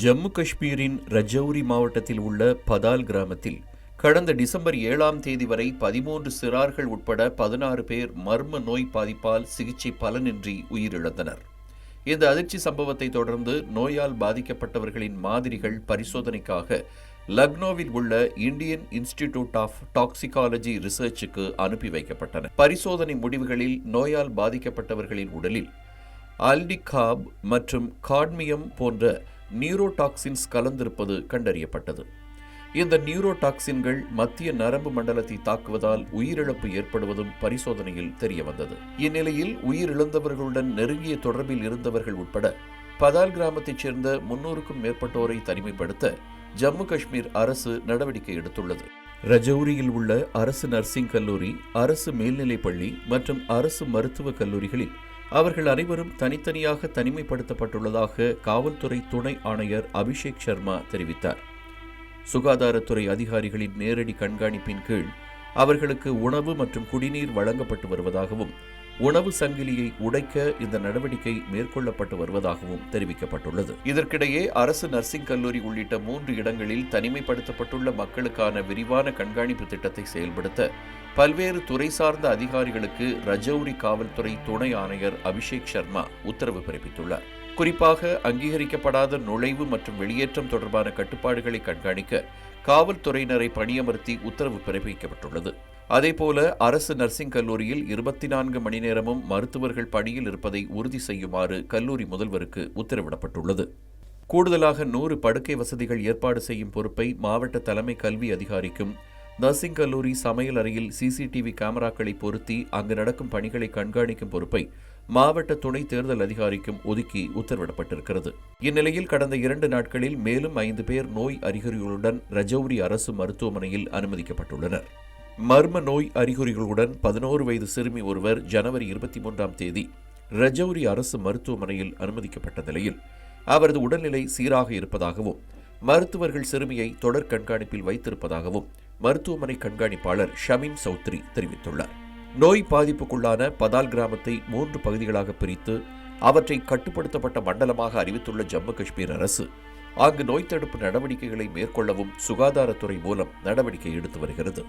ஜம்மு காஷ்மீரின் ரஜௌரி மாவட்டத்தில் உள்ள பதால் கிராமத்தில் கடந்த டிசம்பர் 7ஆம் தேதி வரை 13 சிறார்கள் உட்பட 16 பேர் மர்ம நோய் பாதிப்பால் சிகிச்சை பலனின்றி உயிரிழந்தனர். இந்த அதிர்ச்சி சம்பவத்தை தொடர்ந்து நோயால் பாதிக்கப்பட்டவர்களின் மாதிரிகள் பரிசோதனைக்காக லக்னோவில் உள்ள இந்தியன் இன்ஸ்டிடியூட் ஆஃப் டாக்சிகாலஜி ரிசர்ச்சுக்கு அனுப்பி வைக்கப்பட்டன. பரிசோதனை முடிவுகளில் நோயால் பாதிக்கப்பட்டவர்களின் உடலில் ஆல்டிகாப் மற்றும் காட்மியம் போன்ற நியூரோடாக்சின்ஸ் கலந்திருப்பது கண்டறியப்பட்டது. இந்த நியூரோடாக்சின்கள் மத்திய நரம்பு மண்டலத்தை தாக்குவதால் உயிரிழப்பு ஏற்படுவதும் பரிசோதனையில் தெரியவந்தது. இந்நிலையில் உயிரிழந்தவர்களுடன் நெருங்கிய தொடர்பில் இருந்தவர்கள் உட்பட பதால் கிராமத்தைச் சேர்ந்த 300க்கும் மேற்பட்டோரை தனிமைப்படுத்த ஜம்மு காஷ்மீர் அரசு நடவடிக்கை எடுத்துள்ளது. ரஜௌரியில் உள்ள அரசு நர்சிங் கல்லூரி, அரசு மேல்நிலைப்பள்ளி மற்றும் அரசு மருத்துவக் கல்லூரிகளில் அவர்கள் அனைவரும் தனித்தனியாக தனிமைப்படுத்தப்பட்டுள்ளதாக காவல்துறை துணை ஆணையர் அபிஷேக் சர்மா தெரிவித்தார். சுகாதாரத்துறை அதிகாரிகளின் நேரடி கண்காணிப்பின் கீழ் அவர்களுக்கு உணவு மற்றும் குடிநீர் வழங்கப்பட்டு வருவதாகவும் உணவு சங்கிலியை உடைக்க இந்த நடவடிக்கை மேற்கொள்ளப்பட்டு வருவதாகவும் தெரிவிக்கப்பட்டுள்ளது. இதற்கிடையே அரசு நர்சிங் கல்லூரி உள்ளிட்ட 3 இடங்களில் தனிமைப்படுத்தப்பட்டுள்ள மக்களுக்கான விரிவான கண்காணிப்பு திட்டத்தை செயல்படுத்த பல்வேறு துறை சார்ந்த அதிகாரிகளுக்கு ரஜௌரி காவல்துறை துணை ஆணையர் அபிஷேக் சர்மா உத்தரவு பிறப்பித்துள்ளார். குறிப்பாக அங்கீகரிக்கப்படாத நுழைவு மற்றும் வெளியேற்றம் தொடர்பான கட்டுப்பாடுகளை கண்காணிக்க காவல்துறையினரை பணியமர்த்தி உத்தரவு பிறப்பிக்கப்பட்டுள்ளது. அதேபோல அரசு நர்சிங் கல்லூரியில் 24 மணி நேரமும் மருத்துவர்கள் பணியில் இருப்பதை உறுதி செய்யுமாறு கல்லூரி முதல்வருக்கு உத்தரவிடப்பட்டுள்ளது. கூடுதலாக 100 படுக்கை வசதிகள் ஏற்பாடு செய்யும் பொறுப்பை மாவட்ட தலைமை கல்வி அதிகாரிக்கும், நர்சிங் கல்லூரி சமையல் அறையில் CCTV கேமராக்களை பொருத்தி அங்கு நடக்கும் பணிகளை கண்காணிக்கும் பொறுப்பை மாவட்ட துணை தேர்தல் அதிகாரிக்கும் ஒதுக்கி உத்தரவிடப்பட்டிருக்கிறது. இந்நிலையில் கடந்த 2 நாட்களில் மேலும் 5 பேர் நோய் அறிகுறிகளுடன் ரஜௌரி அரசு மருத்துவமனையில் அனுமதிக்கப்பட்டுள்ளனர். மர்ம நோய் அறிகுறிகளுடன் 11 வயது சிறுமி ஒருவர் ஜனவரி 23ஆம் தேதி ரஜௌரி அரசு மருத்துவமனையில் அனுமதிக்கப்பட்ட நிலையில் அவரது உடல்நிலை சீராக இருப்பதாகவும் மருத்துவர்கள் சிறுமியை தொடர் கண்காணிப்பில் வைத்திருப்பதாகவும் மருத்துவமனை கண்காணிப்பாளர் ஷமீம் சௌத்ரி தெரிவித்துள்ளார். நோய் பாதிப்புக்குள்ளான பதால் கிராமத்தை 3 பகுதிகளாக பிரித்து அவற்றை கட்டுப்படுத்தப்பட்ட மண்டலமாக அறிவித்துள்ள ஜம்மு காஷ்மீர் அரசு அங்கு நோய் தடுப்பு நடவடிக்கைகளை மேற்கொள்ளவும் சுகாதாரத்துறை மூலம் நடவடிக்கை எடுத்து வருகிறது.